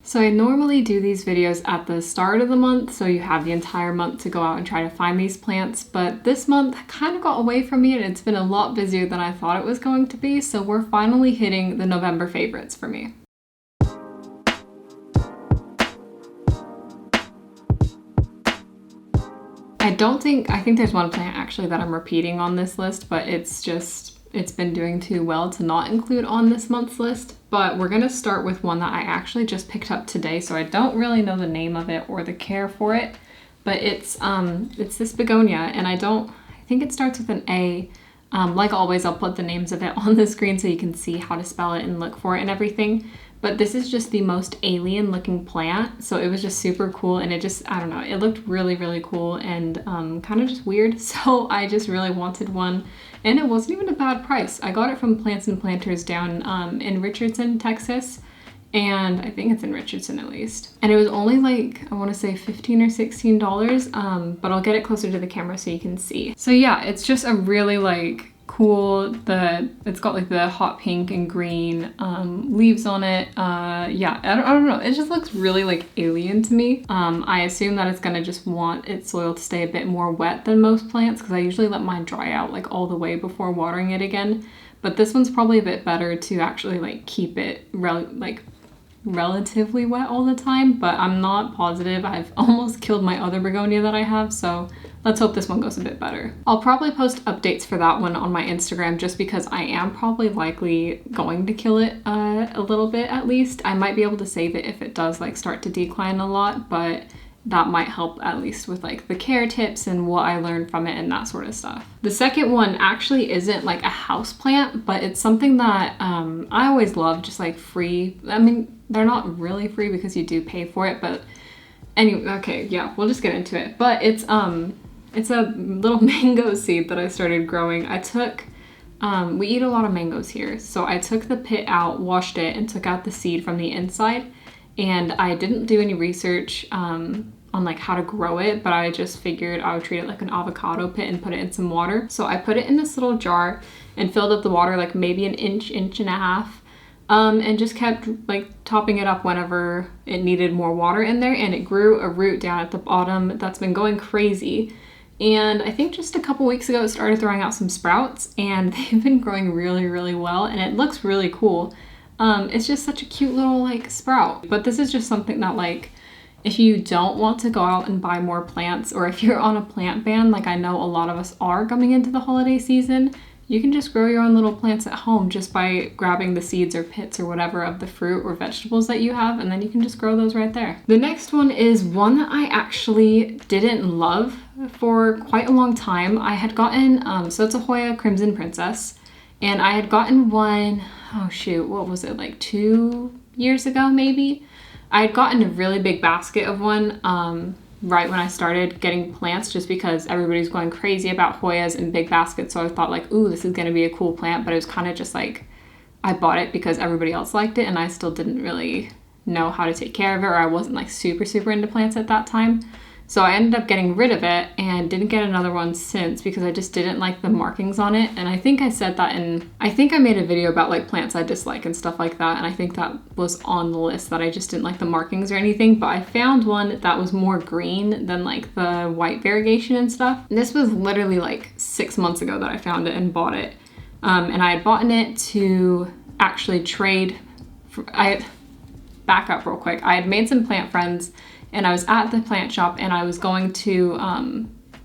So I normally do these videos at the start of the month, so you have the entire month to go out and try to find these plants, but this month kind of got away from me and it's been a lot busier than I thought it was going to be, so we're finally hitting the November favorites for me. I think there's one plant actually that I'm repeating on this list, but it's been doing too well to not include on this month's list. But we're gonna start with one that I actually just picked up today, so I don't really know the name of it or the care for it, but it's this Begonia, and I think it starts with an A. Like always, I'll put the names of it on the screen so you can see how to spell it and look for it and everything. But this is just the most alien looking plant, so it was just super cool, and I don't know, it looked really, really cool and kind of just weird, so I just really wanted one, and it wasn't even a bad price. I got it from Plants and Planters down in Richardson, Texas, and I think it's in Richardson at least. And it was only like, I want to say $15 or $16, but I'll get it closer to the camera so you can see. So yeah, it's just a really like cool, it's got like the hot pink and green leaves on it. Yeah, I don't know, it just looks really like alien to me. I assume that it's gonna just want its soil to stay a bit more wet than most plants, because I usually let mine dry out like all the way before watering it again, but this one's probably a bit better to actually like keep it relatively wet all the time, but I'm not positive. I've almost killed my other begonia that I have, so let's hope this one goes a bit better. I'll probably post updates for that one on my Instagram, just because I am probably likely going to kill it a little bit at least. I might be able to save it if it does like start to decline a lot, but that might help at least with like the care tips and what I learned from it and that sort of stuff. The second one actually isn't like a house plant, but it's something that I always love, just like free. I mean, they're not really free because you do pay for it, but anyway, okay, yeah, we'll just get into it. But it's a little mango seed that I started growing. We eat a lot of mangoes here, so I took the pit out, washed it, and took out the seed from the inside. And I didn't do any research on like how to grow it, but I just figured I would treat it like an avocado pit and put it in some water. So I put it in this little jar and filled up the water like maybe an inch and a half, and just kept like topping it up whenever it needed more water in there, and it grew a root down at the bottom that's been going crazy. And I think just a couple weeks ago it started throwing out some sprouts, and they've been growing really, really well, and it looks really cool. It's just such a cute little like sprout. But this is just something that like, if you don't want to go out and buy more plants, or if you're on a plant ban, like I know a lot of us are coming into the holiday season, you can just grow your own little plants at home just by grabbing the seeds or pits or whatever of the fruit or vegetables that you have, and then you can just grow those right there. The next one is one that I actually didn't love for quite a long time. I had gotten, so it's a Hoya Crimson Princess, and I had gotten one, oh shoot, what was it, like 2 years ago maybe? I had gotten a really big basket of one right when I started getting plants, just because everybody's going crazy about Hoyas and big baskets, so I thought like, ooh, this is gonna be a cool plant, but it was kind of just like, I bought it because everybody else liked it and I still didn't really know how to take care of it, or I wasn't like super into plants at that time. So I ended up getting rid of it and didn't get another one since, because I just didn't like the markings on it. And I think I said that I think I made a video about like plants I dislike and stuff like that. And I think that was on the list, that I just didn't like the markings or anything. But I found one that was more green than like the white variegation and stuff. And this was literally like 6 months ago that I found it and bought it. And I had bought it to actually trade. Back up real quick. I had made some plant friends, and I was at the plant shop, and I was going to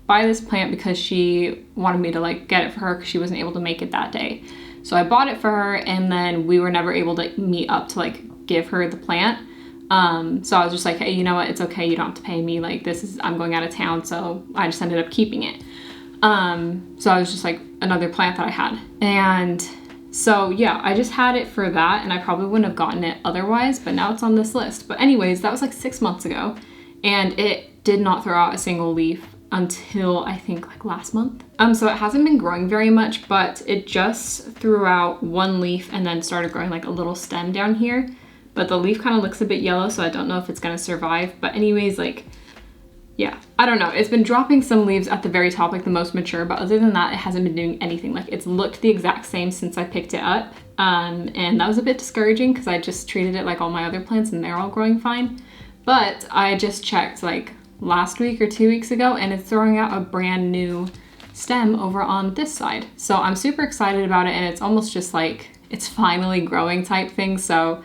buy this plant because she wanted me to like get it for her because she wasn't able to make it that day. So I bought it for her, and then we were never able to meet up to like give her the plant. So I was just like, hey, you know what? It's okay. You don't have to pay me. Like I'm going out of town. So I just ended up keeping it. So I was just like another plant that I had. And so yeah, I just had it for that, and I probably wouldn't have gotten it otherwise, but now it's on this list. But anyways, that was like 6 months ago, and it did not throw out a single leaf until I think like last month. So it hasn't been growing very much, but it just threw out one leaf and then started growing like a little stem down here. But the leaf kind of looks a bit yellow, so I don't know if it's gonna survive. But anyways, like, yeah, I don't know. It's been dropping some leaves at the very top, like the most mature, but other than that, it hasn't been doing anything. Like, it's looked the exact same since I picked it up, And that was a bit discouraging because I just treated it like all my other plants and they're all growing fine. But I just checked like last week or 2 weeks ago and it's throwing out a brand new stem over on this side. So I'm super excited about it, and it's almost just like it's finally growing type thing. So,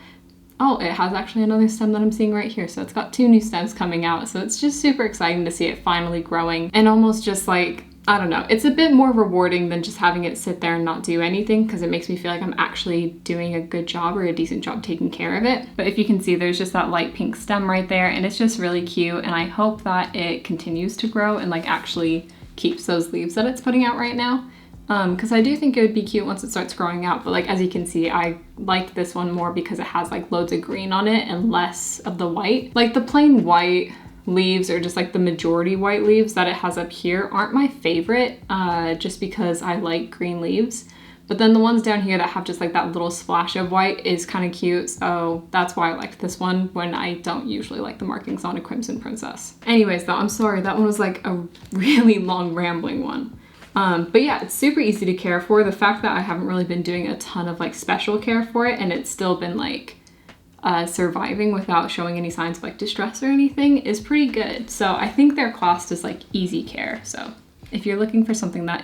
oh, it has actually another stem that I'm seeing right here. So it's got 2 new stems coming out. So it's just super exciting to see it finally growing, and almost just like, I don't know, it's a bit more rewarding than just having it sit there and not do anything, because it makes me feel like I'm actually doing a good job or a decent job taking care of it. But if you can see, there's just that light pink stem right there, and it's just really cute, and I hope that it continues to grow and like actually keeps those leaves that it's putting out right now. Because I do think it would be cute once it starts growing out, but like as you can see, I like this one more because it has like loads of green on it and less of the white. Like the plain white leaves, or just like the majority white leaves that it has up here, aren't my favorite, just because I like green leaves. But then the ones down here that have just like that little splash of white is kind of cute, so that's why I liked this one when I don't usually like the markings on a Crimson Princess. Anyways though, I'm sorry, that one was like a really long rambling one. But yeah, it's super easy to care for. The fact that I haven't really been doing a ton of like special care for it, and it's still been like surviving without showing any signs of like distress or anything, is pretty good. So I think they're classed as like easy care. So if you're looking for something that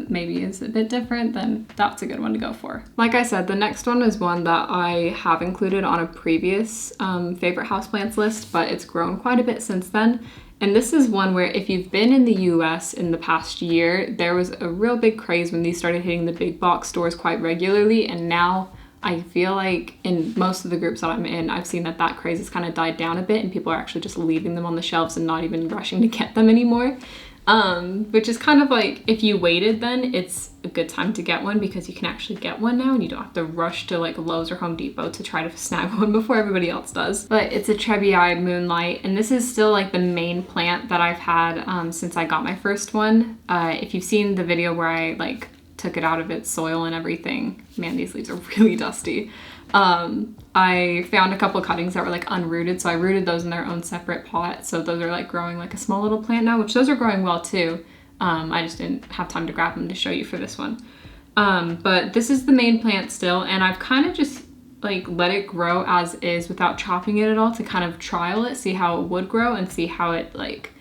maybe is a bit different, then that's a good one to go for. Like I said, the next one is one that I have included on a previous favorite houseplants list, but it's grown quite a bit since then. And this is one where if you've been in the US in the past year, there was a real big craze when these started hitting the big box stores quite regularly. And now I feel like in most of the groups that I'm in, I've seen that craze has kind of died down a bit, and people are actually just leaving them on the shelves and not even rushing to get them anymore. Which is kind of like, if you waited, then it's a good time to get one, because you can actually get one now and you don't have to rush to like Lowe's or Home Depot to try to snag one before everybody else does. But it's a Chevy Moonlight, and this is still like the main plant that I've had since I got my first one. If you've seen the video where I like took it out of its soil and everything, man, these leaves are really dusty. I found a couple of cuttings that were like unrooted, so I rooted those in their own separate pot. So those are like growing like a small little plant now, which those are growing well too. I just didn't have time to grab them to show you for this one. But this is the main plant still, and I've kind of just like let it grow as is without chopping it at all to kind of trial it, see how it would grow and see how it like,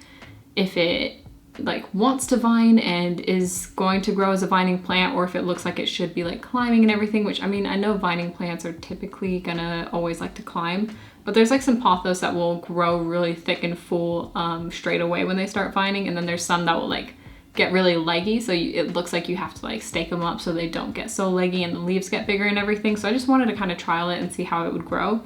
if it like wants to vine and is going to grow as a vining plant, or if it looks like it should be like climbing and everything, which I mean, I know vining plants are typically gonna always like to climb, but there's like some pothos that will grow really thick and full straight away when they start vining, and then there's some that will like get really leggy, so it looks like you have to like stake them up so they don't get so leggy and the leaves get bigger and everything. So I just wanted to kind of trial it and see how it would grow.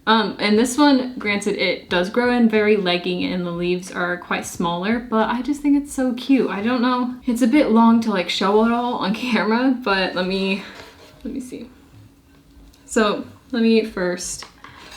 And this one, granted, it does grow in very leggy and the leaves are quite smaller, but I just think it's so cute. I don't know. It's a bit long to like show it all on camera, but let me see. So let me first,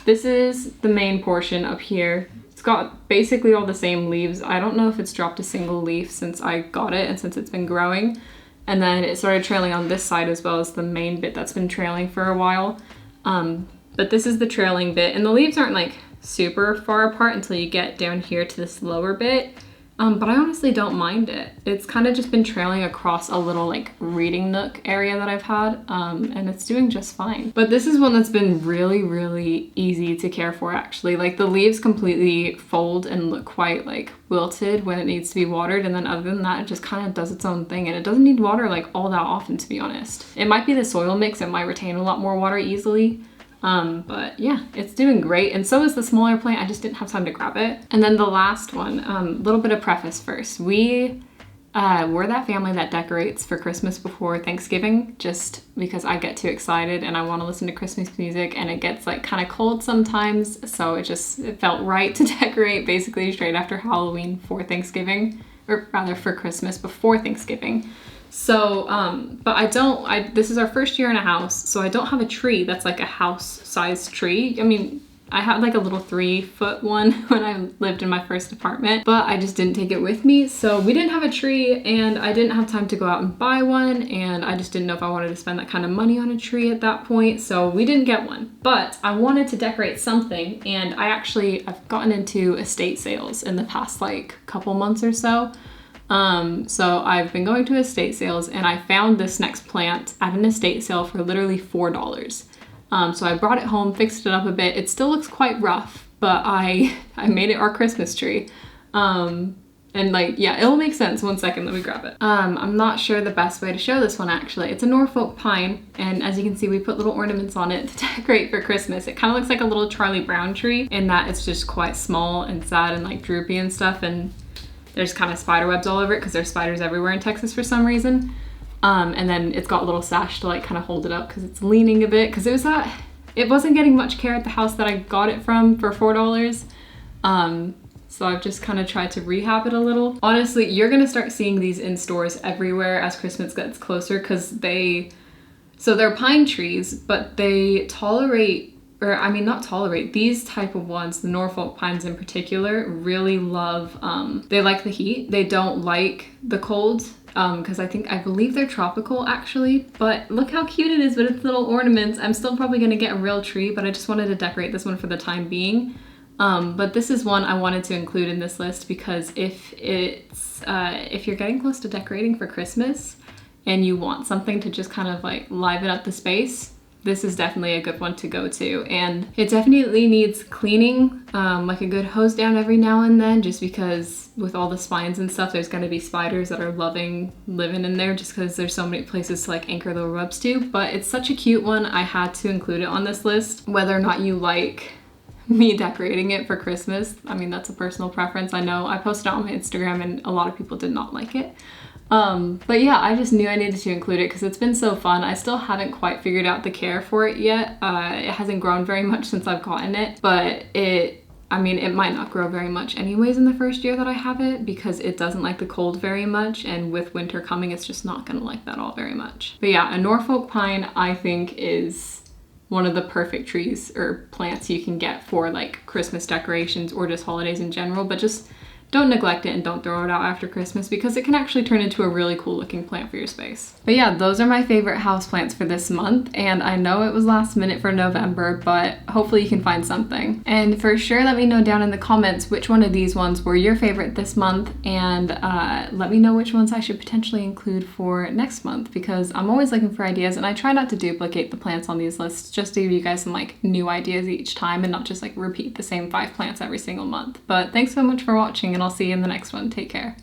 this is the main portion up here. It's got basically all the same leaves. I don't know if it's dropped a single leaf since I got it and since it's been growing. And then it started trailing on this side as well as the main bit that's been trailing for a while. But this is the trailing bit, and the leaves aren't like super far apart until you get down here to this lower bit. But I honestly don't mind it. It's kind of just been trailing across a little like reading nook area that I've had, and it's doing just fine. But this is one that's been really, really easy to care for actually. Like the leaves completely fold and look quite like wilted when it needs to be watered, and then other than that, it just kind of does its own thing, and it doesn't need water like all that often, to be honest. It might be the soil mix, it might retain a lot more water easily. But yeah, it's doing great, and so is the smaller plant. I just didn't have time to grab it. And then the last one, little bit of preface first. We're that family that decorates for Christmas before Thanksgiving, just because I get too excited and I want to listen to Christmas music, and it gets like kind of cold sometimes, so it felt right to decorate basically straight after Halloween for Thanksgiving, or rather for Christmas before Thanksgiving. So, but this is our first year in a house, so I don't have a tree that's like a house-sized tree. I mean, I had like a little 3-foot one when I lived in my first apartment, but I just didn't take it with me. So we didn't have a tree, and I didn't have time to go out and buy one, and I just didn't know if I wanted to spend that kind of money on a tree at that point, so we didn't get one. But I wanted to decorate something, and I've gotten into estate sales in the past like couple months or so. So I've been going to estate sales and I found this next plant at an estate sale for literally $4. So I brought it home, fixed it up a bit. It still looks quite rough, but I made it our Christmas tree. And like, yeah, it'll make sense. One second, let me grab it. I'm not sure the best way to show this one actually. It's a Norfolk Pine, and as you can see, we put little ornaments on it to decorate for Christmas. It kind of looks like a little Charlie Brown tree in that it's just quite small and sad and like droopy and stuff, and there's kind of spider webs all over it because there's spiders everywhere in Texas for some reason. And then it's got a little sash to like kind of hold it up because it's leaning a bit, because it wasn't getting much care at the house that I got it from for $4. So I've just kind of tried to rehab it a little. Honestly, you're gonna start seeing these in stores everywhere as Christmas gets closer, because they're pine trees, but they tolerate, or I mean not tolerate, these type of ones, the Norfolk pines in particular, really love, they like the heat. They don't like the cold, because I believe they're tropical actually, but look how cute it is with its little ornaments. I'm still probably gonna get a real tree, but I just wanted to decorate this one for the time being. But this is one I wanted to include in this list because if you're getting close to decorating for Christmas and you want something to just kind of like liven up the space, this is definitely a good one to go to. And it definitely needs cleaning, like a good hose down every now and then, just because with all the spines and stuff, there's gonna be spiders that are loving living in there just because there's so many places to like anchor the webs to. But it's such a cute one, I had to include it on this list. Whether or not you like me decorating it for Christmas, I mean, that's a personal preference. I know I posted it on my Instagram and a lot of people did not like it. But yeah, I just knew I needed to include it because it's been so fun. I still haven't quite figured out the care for it yet. It hasn't grown very much since I've gotten it, but it might not grow very much anyways in the first year that I have it because it doesn't like the cold very much, and with winter coming, it's just not gonna like that all very much. But yeah, a Norfolk pine I think is one of the perfect trees or plants you can get for like Christmas decorations or just holidays in general, but just don't neglect it and don't throw it out after Christmas because it can actually turn into a really cool looking plant for your space. But yeah, those are my favorite houseplants for this month, and I know it was last minute for November, but hopefully you can find something. And for sure, let me know down in the comments which one of these ones were your favorite this month, and let me know which ones I should potentially include for next month, because I'm always looking for ideas and I try not to duplicate the plants on these lists, just to give you guys some like new ideas each time and not just like repeat the same 5 plants every single month. But thanks so much for watching, and I'll see you in the next one. Take care.